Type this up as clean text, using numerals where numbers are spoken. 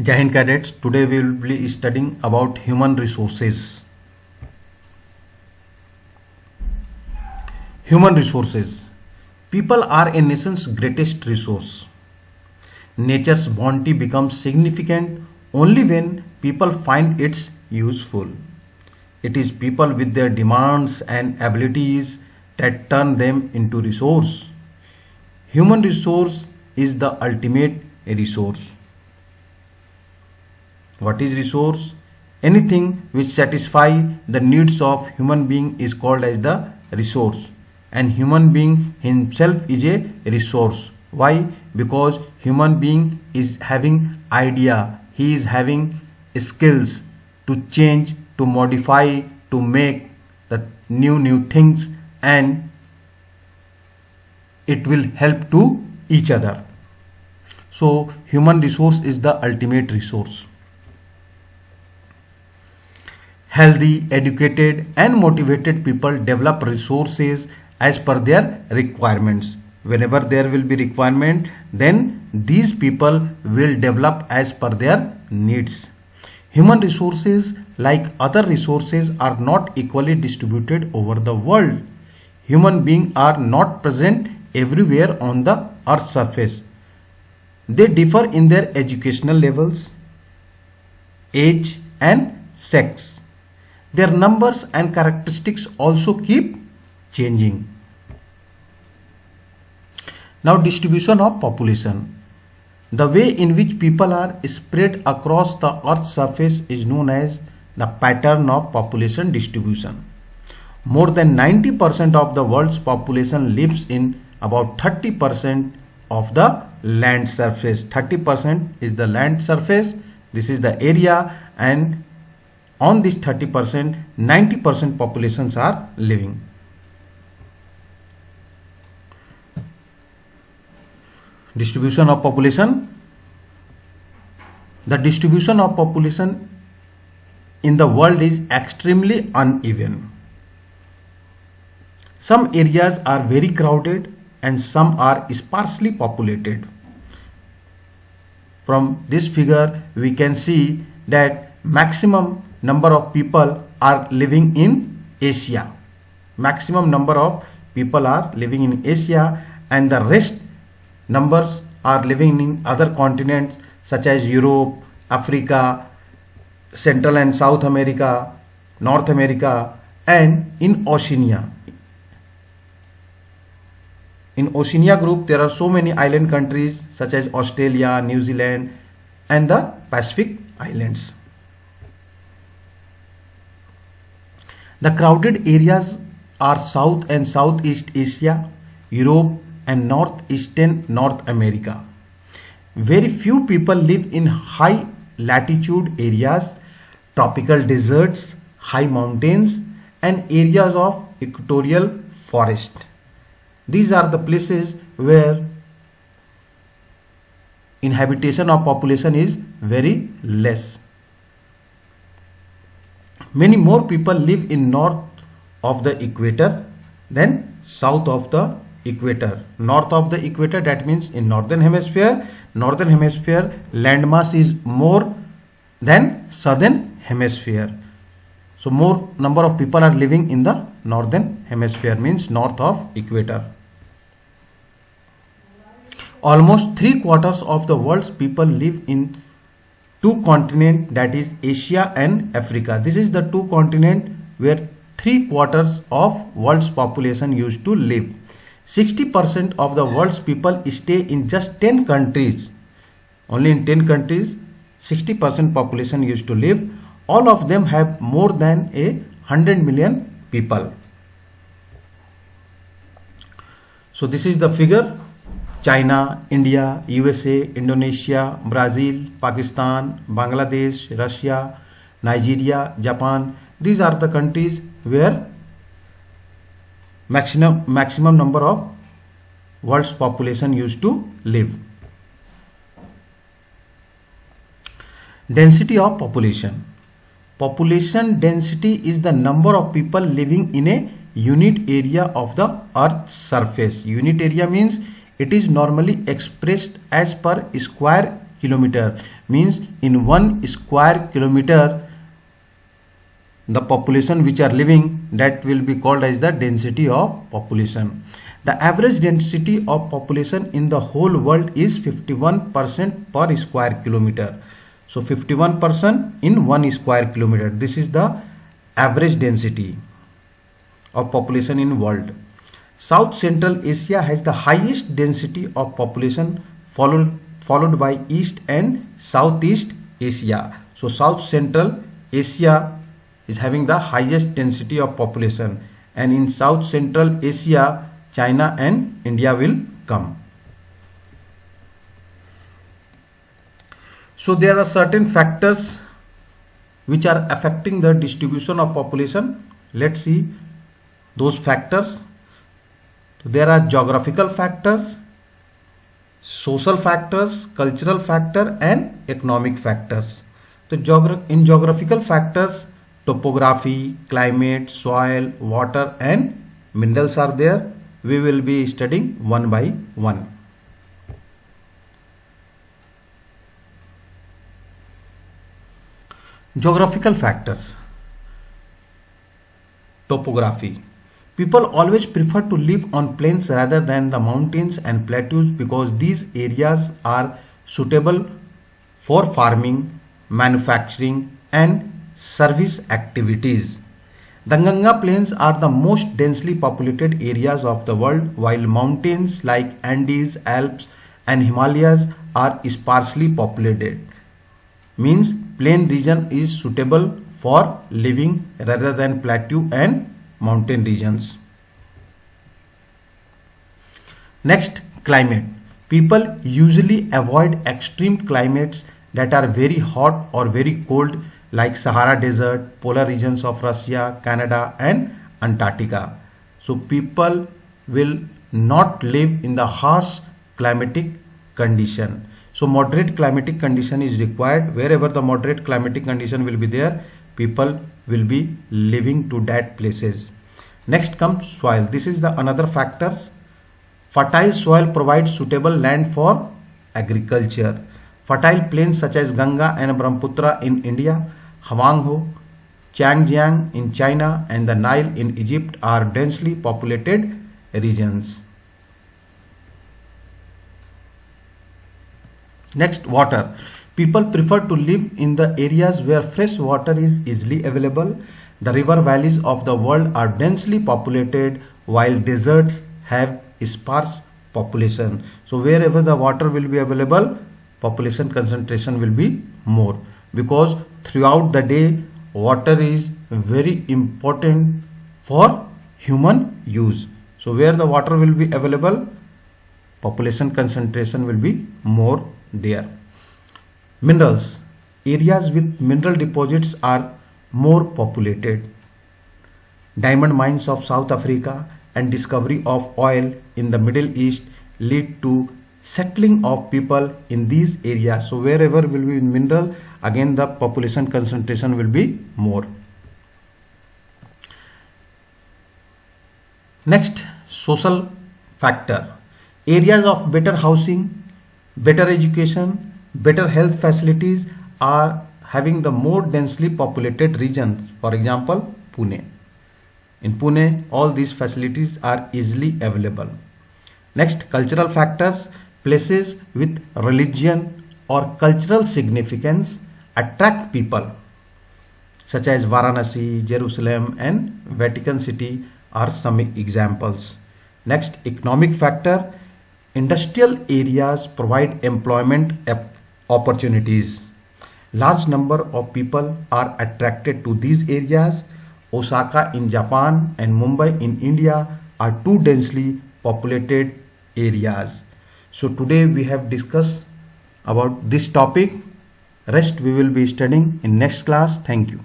Jai Hind cadets, today we will be studying about human resources. Human resources. People are a nation's greatest resource. Nature's bounty becomes significant only when people find it useful. It is people with their demands and abilities that turn them into resource. Human resource is the ultimate resource. What is resource? Anything which satisfy the needs of human being is called as the resource, and human being himself is a resource. Why? Because human being is having idea, he is having skills to change, to modify, to make the new things, and it will help to each other. So human resource is the ultimate resource. Healthy, educated and motivated people develop resources as per their requirements. Whenever there will be requirement, then these people will develop as per their needs. Human resources, like other resources, are not equally distributed over the world. Human beings are not present everywhere on the earth's surface. They differ in their educational levels, age and sex. Their numbers and characteristics also keep changing. Now, distribution of population. The way in which people are spread across the earth's surface is known as the pattern of population distribution. More than 90% of the world's population lives in about 30% of the land surface. 30% is the land surface. This is the area, and on this 30%, 90% populations are living. Distribution of population. The distribution of population in the world is extremely uneven. Some areas are very crowded and some are sparsely populated. From this figure, we can see that maximum number of people are living in Asia. Maximum number of people are living in Asia, and the rest numbers are living in other continents such as Europe, Africa, Central and South America, North America, and in Oceania. In Oceania group, there are so many island countries such as Australia, New Zealand, and the Pacific Islands. The crowded areas are South and Southeast Asia, Europe, and Northeastern North America. Very few people live in high latitude areas, tropical deserts, high mountains, and areas of equatorial forest. These are the places where inhabitation of population is very less. Many more people live in north of the equator than south of the equator. North of the equator, that means in northern hemisphere. Northern hemisphere landmass is more than southern hemisphere. So more number of people are living in the northern hemisphere, means north of equator. Almost 3/4 of the world's people live in two continents, that is Asia and Africa. This is the two continents where 3/4 of world's population used to live. 60% of the world's people stay in just 10 countries. Only in 10 countries 60% population used to live. All of them have more than 100 million people. So this is the figure. China, India, USA, Indonesia, Brazil, Pakistan, Bangladesh, Russia, Nigeria, Japan. These are the countries where maximum number of world's population used to live. Density of population. Population density is the number of people living in a unit area of the earth's surface. Unit area means it is normally expressed as per square kilometer, means in 1 square kilometer the population which are living, that will be called as the density of population. The average density of population in the whole world is 51% per square kilometer. So 51% in 1 square kilometer. This is the average density of population in world. South Central Asia has the highest density of population, followed by East and Southeast Asia. So South Central Asia is having the highest density of population, and in South Central Asia China and India will come. So there are certain factors which are affecting the distribution of population. Let's see those factors. There are geographical factors, social factors, cultural factor and economic factors. So in geographical factors, topography, climate, soil, water and minerals are there. We will be studying one by one. Geographical factors. Topography. People always prefer to live on plains rather than the mountains and plateaus because these areas are suitable for farming, manufacturing and service activities. The Ganga plains are the most densely populated areas of the world, while mountains like Andes, Alps and Himalayas are sparsely populated. Means plain region is suitable for living rather than plateau and mountain regions. Next, climate. People usually avoid extreme climates that are very hot or very cold, like Sahara Desert, polar regions of Russia, Canada and Antarctica. So people will not live in the harsh climatic condition. So moderate climatic condition is required. Wherever the moderate climatic condition will be there, people will be living to that places. Next comes soil. This is the another factors. Fertile soil provides suitable land for agriculture. Fertile plains such as Ganga and Brahmaputra in India, Huanghe, Changjiang in China and the Nile in Egypt are densely populated regions. Next, water. People prefer to live in the areas where fresh water is easily available. The river valleys of the world are densely populated while deserts have sparse population. So wherever the water will be available, population concentration will be more, because throughout the day water is very important for human use. So where the water will be available, population concentration will be more there. Minerals. Areas with mineral deposits are more populated. Diamond mines of South Africa and discovery of oil in the Middle East lead to settling of people in these areas. So wherever will be mineral, again the population concentration will be more. Next, social factor. Areas of better housing, better education, better health facilities are having the more densely populated regions. For example, Pune. In Pune, all these facilities are easily available. Next, cultural factors. Places with religion or cultural significance attract people, such as Varanasi, Jerusalem and Vatican City are some examples. Next, economic factor. Industrial areas provide employment opportunities. Large number of people are attracted to these areas. Osaka in Japan and Mumbai in India are two densely populated areas. So today we have discussed about this topic. Rest we will be studying in next class. Thank you.